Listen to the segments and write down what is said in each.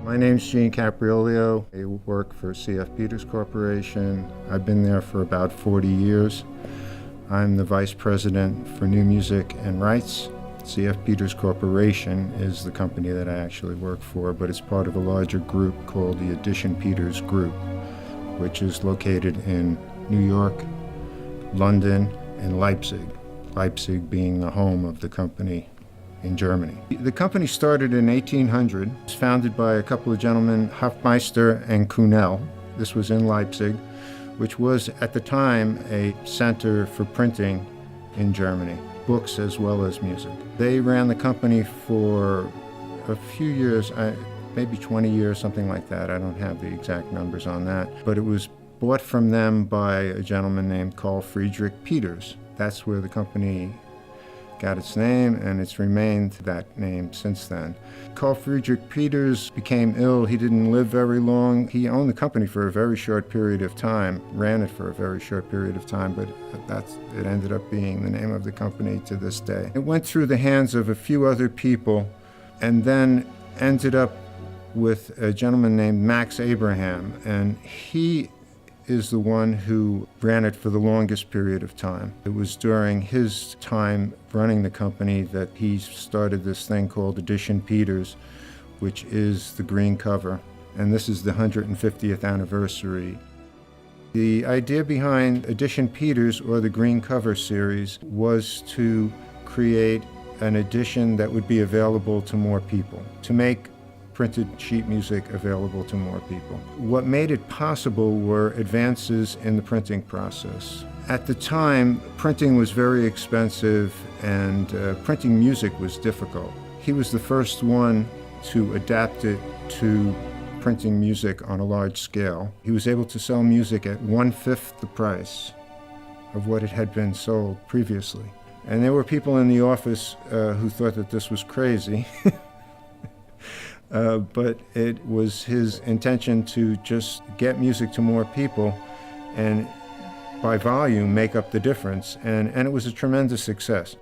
My name's Gene Capriolio. I work for C.F. Peters Corporation. I've been there for about 40 years. I'm the Vice President for New Music and Rights. C.F. Peters Corporation is the company that I actually work for, but it's part of a larger group called the Edition Peters Group, which is located in New York, London, and Leipzig. Leipzig being the home of the company in Germany. The company started in 1800. It was founded by a couple of gentlemen, Hofmeister and Kuhnel. This was in Leipzig, which was at the time a center for printing in Germany, books as well as music. They ran the company for a few years, maybe 20 years, something like that. I don't have the exact numbers on that, but it was bought from them by a gentleman named Carl Friedrich Peters. That's where the company got its name, and it's remained that name since then. Carl Friedrich Peters became ill. He didn't live very long. He owned the company for a very short period of time, ran it for a very short period of time, but it ended up being the name of the company to this day. It went through the hands of a few other people and then ended up with a gentleman named Max Abraham, and he is the one who ran it for the longest period of time. It was during his time running the company that he started this thing called Edition Peters, which is the green cover, and this is the 150th anniversary. The idea behind Edition Peters, or the green cover series, was to create an edition that would be available to more people, to make printed sheet music available to more people. What made it possible were advances in the printing process. At the time, printing was very expensive and printing music was difficult. He was the first one to adapt it to printing music on a large scale. He was able to sell music at 1/5 the price of what it had been sold previously. And there were people in the office who thought that this was crazy. But it was his intention to just get music to more people and by volume make up the difference, and it was a tremendous success.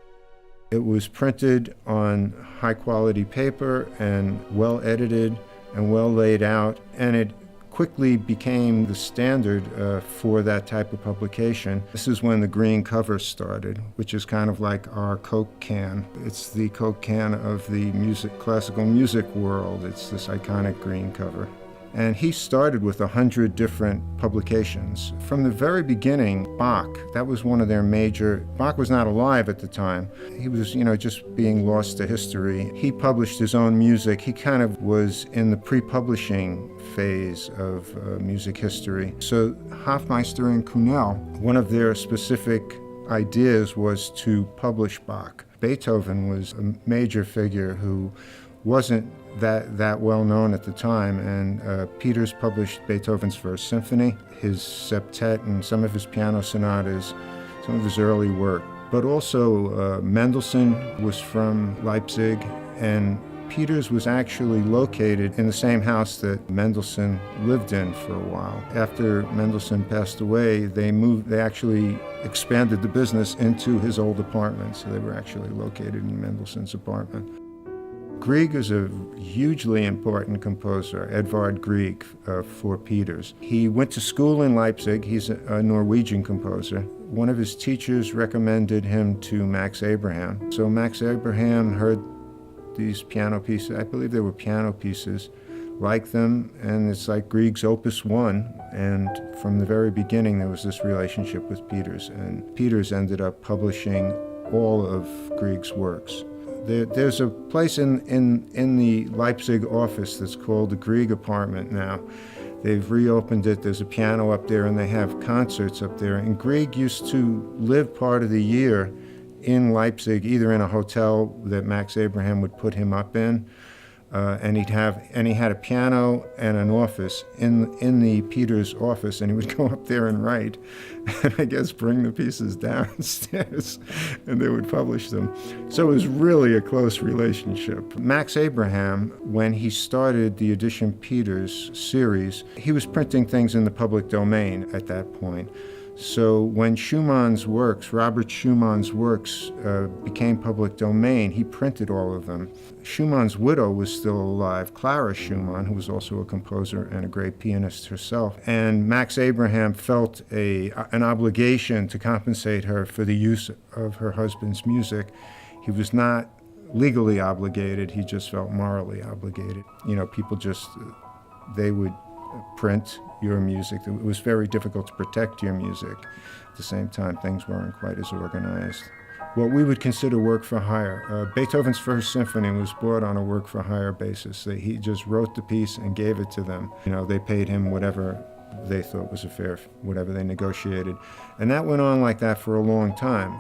It was printed on high quality paper and well edited and well laid out, and it quickly became the standard for that type of publication. This is when the green cover started, which is kind of like our Coke can. It's the Coke can of the classical music world. It's this iconic green cover. And he started with 100 different publications. From the very beginning, Bach, that was one of their major. Bach was not alive at the time. He was, just being lost to history. He published his own music. He kind of was in the pre-publishing phase of music history. So Hofmeister and Kuhnel, one of their specific ideas was to publish Bach. Beethoven was a major figure who wasn't that well known at the time, and Peters published Beethoven's First Symphony, his septet, and some of his piano sonatas, some of his early work. But also Mendelssohn was from Leipzig, and Peters was actually located in the same house that Mendelssohn lived in for a while. After Mendelssohn passed away, they actually expanded the business into his old apartment, so they were actually located in Mendelssohn's apartment. Grieg is a hugely important composer, Edvard Grieg, for Peters. He went to school in Leipzig. He's a Norwegian composer. One of his teachers recommended him to Max Abraham. So Max Abraham heard these piano pieces, I believe they were piano pieces, liked them, and it's like Grieg's Opus 1. And from the very beginning, there was this relationship with Peters, and Peters ended up publishing all of Grieg's works. There's a place in the Leipzig office that's called the Grieg Apartment now. They've reopened it. There's a piano up there, and they have concerts up there. And Grieg used to live part of the year in Leipzig, either in a hotel that Max Abraham would put him up in, and he had a piano and an office in the Peters office, and he would go up there and write, and I guess bring the pieces downstairs, and they would publish them. So it was really a close relationship. Max Abraham, when he started the Edition Peters series, he was printing things in the public domain at that point. So when Schumann's works, Robert Schumann's works, became public domain, he printed all of them. Schumann's widow was still alive, Clara Schumann, who was also a composer and a great pianist herself. And Max Abraham felt an obligation to compensate her for the use of her husband's music. He was not legally obligated, he just felt morally obligated. People they would print your music. It was very difficult to protect your music. At the same time, things weren't quite as organized. What we would consider work for hire. Beethoven's First Symphony was bought on a work for hire basis. He just wrote the piece and gave it to them. They paid him whatever they thought was whatever they negotiated. And that went on like that for a long time.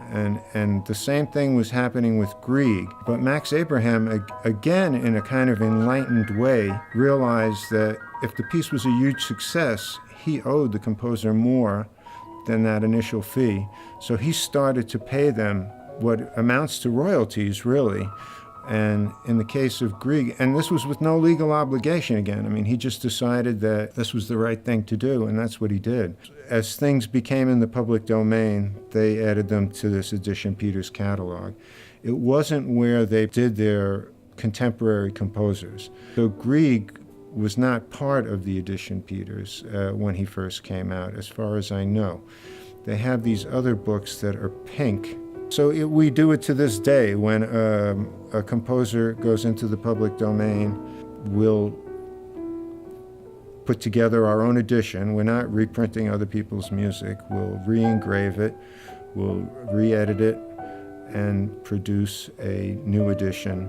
And the same thing was happening with Grieg. But Max Abraham, again, in a kind of enlightened way, realized that if the piece was a huge success, he owed the composer more than that initial fee. So he started to pay them what amounts to royalties, really. And in the case of Grieg, and this was with no legal obligation again. He just decided that this was the right thing to do, and that's what he did. As things became in the public domain, they added them to this Edition Peters catalog. It wasn't where they did their contemporary composers. So Grieg was not part of the Edition Peters when he first came out, as far as I know. They have these other books that are pink. So we do it to this day. When a composer goes into the public domain, we'll put together our own edition. We're not reprinting other people's music. We'll re-engrave it, we'll re-edit it, and produce a new edition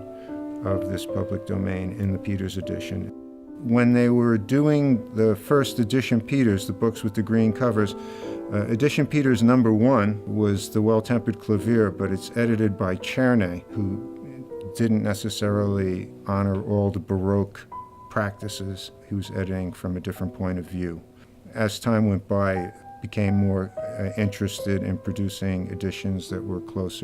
of this public domain in the Peters edition. When they were doing the first Edition Peters, the books with the green covers, Edition Peters #1 was The Well-Tempered Clavier, but it's edited by Czerny, who didn't necessarily honor all the Baroque practices. He was editing from a different point of view. As time went by, became more interested in producing editions that were close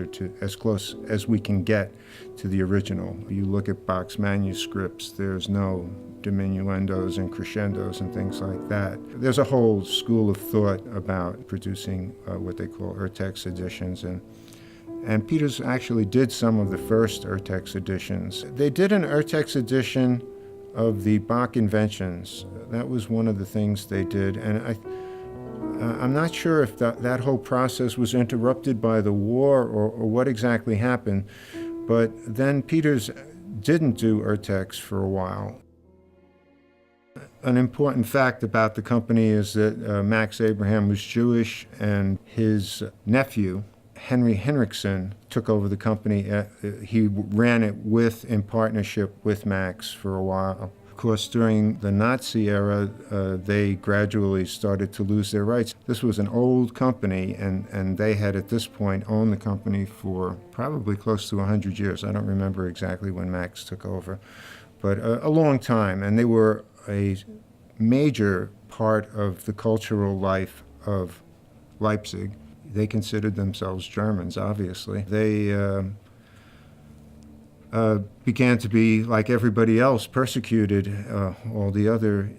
as we can get to the original. You look at Bach's manuscripts, there's no diminuendos and crescendos and things like that. There's a whole school of thought about producing what they call Urtext editions, and Peters actually did some of the first Urtext editions. They did an Urtext edition of the Bach Inventions. That was one of the things they did, and I'm not sure if that whole process was interrupted by the war or what exactly happened, but then Peters didn't do Urtext for a while. An important fact about the company is that Max Abraham was Jewish, and his nephew, Henry Henriksen, took over the company. He ran it in partnership with Max for a while. Of course, during the Nazi era, they gradually started to lose their rights. This was an old company, and they had at this point owned the company for probably close to 100 years. I don't remember exactly when Max took over, but a long time. And they were a major part of the cultural life of Leipzig. They considered themselves Germans, obviously. They began to be, like everybody else, persecuted, all the other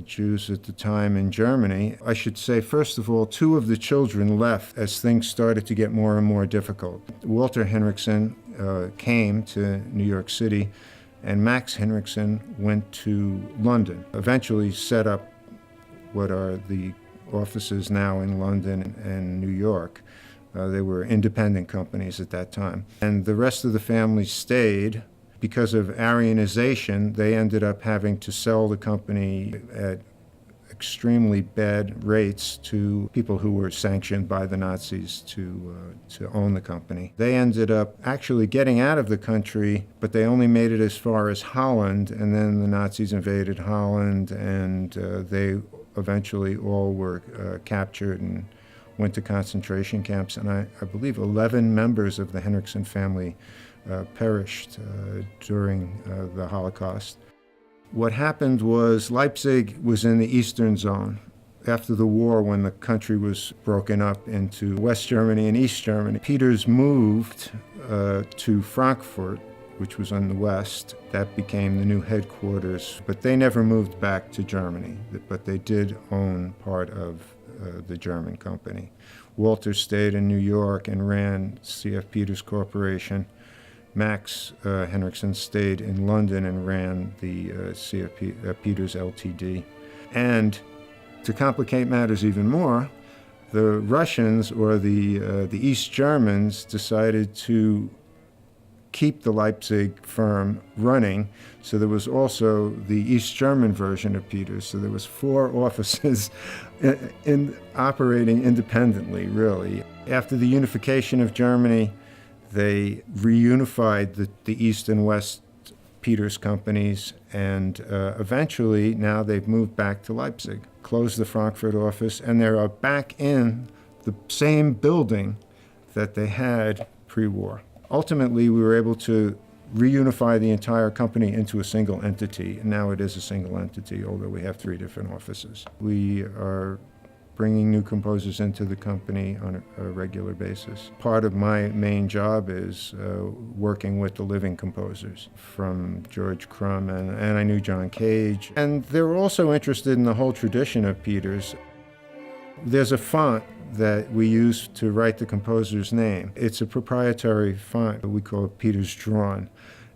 Jews at the time in Germany. I should say, first of all, 2 of the children left as things started to get more and more difficult. Walter Henriksen came to New York City, and Max Henriksen went to London, eventually set up what are the offices now in London and New York. They were independent companies at that time. And the rest of the family stayed. Because of Aryanization, they ended up having to sell the company at extremely bad rates to people who were sanctioned by the Nazis to own the company. They ended up actually getting out of the country, but they only made it as far as Holland, and then the Nazis invaded Holland, and they eventually all were captured and went to concentration camps. And I believe 11 members of the Henriksen family perished during the Holocaust. What happened was Leipzig was in the Eastern Zone. After the war, when the country was broken up into West Germany and East Germany, Peters moved to Frankfurt, which was on the west. That became the new headquarters, but they never moved back to Germany. But they did own part of the German company. Walter stayed in New York and ran C.F. Peters Corporation. Max Henriksen stayed in London and ran the C.F. Peters Ltd. And to complicate matters even more, the Russians, or the East Germans, decided to keep the Leipzig firm running. So there was also the East German version of Peters. So there was 4 offices operating independently, really. After the unification of Germany, they reunified the East and West Peters companies, and eventually now they've moved back to Leipzig, closed the Frankfurt office, and they are back in the same building that they had pre-war. Ultimately, we were able to reunify the entire company into a single entity, and now it is a single entity, although we have 3 different offices. We are bringing new composers into the company on a regular basis. Part of my main job is working with the living composers, from George Crumb, and I knew John Cage. And they're also interested in the whole tradition of Peters. There's a font that we use to write the composer's name. It's a proprietary font. We call it Peters Drawn.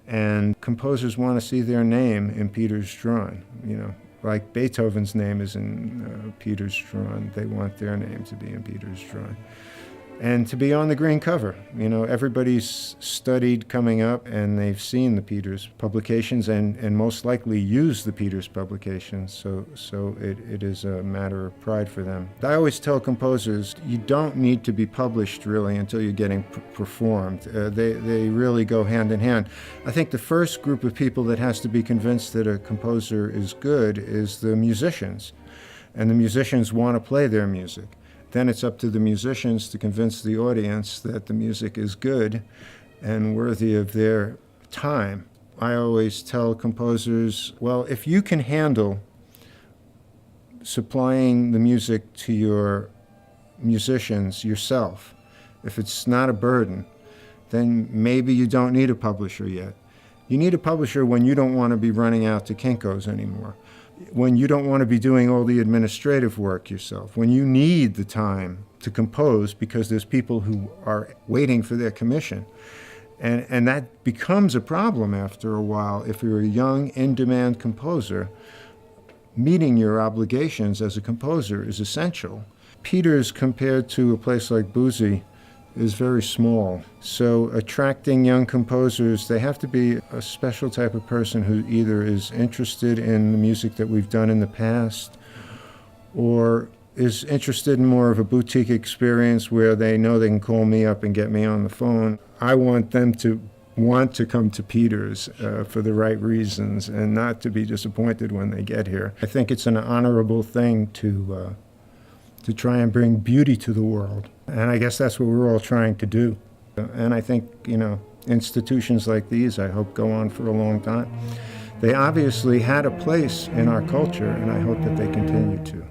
And composers want to see their name in Peters Drawn, you know. Like Beethoven's name is in Peters Drawn. They want their name to be in Peters Drawn. And to be on the green cover. You know, everybody's studied coming up, and they've seen the Peters publications and most likely used the Peters publications, so it is a matter of pride for them. I always tell composers, you don't need to be published, really, until you're getting performed. They really go hand in hand. I think the first group of people that has to be convinced that a composer is good is the musicians. And the musicians want to play their music. Then it's up to the musicians to convince the audience that the music is good and worthy of their time. I always tell composers, well, if you can handle supplying the music to your musicians yourself, if it's not a burden, then maybe you don't need a publisher yet. You need a publisher when you don't want to be running out to Kinko's anymore, when you don't want to be doing all the administrative work yourself, when you need the time to compose because there's people who are waiting for their commission. And that becomes a problem after a while. If you're a young, in-demand composer, meeting your obligations as a composer is essential. Peters, compared to a place like Boozy, is very small. So attracting young composers, they have to be a special type of person who either is interested in the music that we've done in the past, or is interested in more of a boutique experience where they know they can call me up and get me on the phone. I want them to want to come to Peters for the right reasons and not to be disappointed when they get here. I think it's an honorable thing to try and bring beauty to the world. And I guess that's what we're all trying to do. And I think, you know, institutions like these, I hope, go on for a long time. They obviously had a place in our culture, and I hope that they continue to.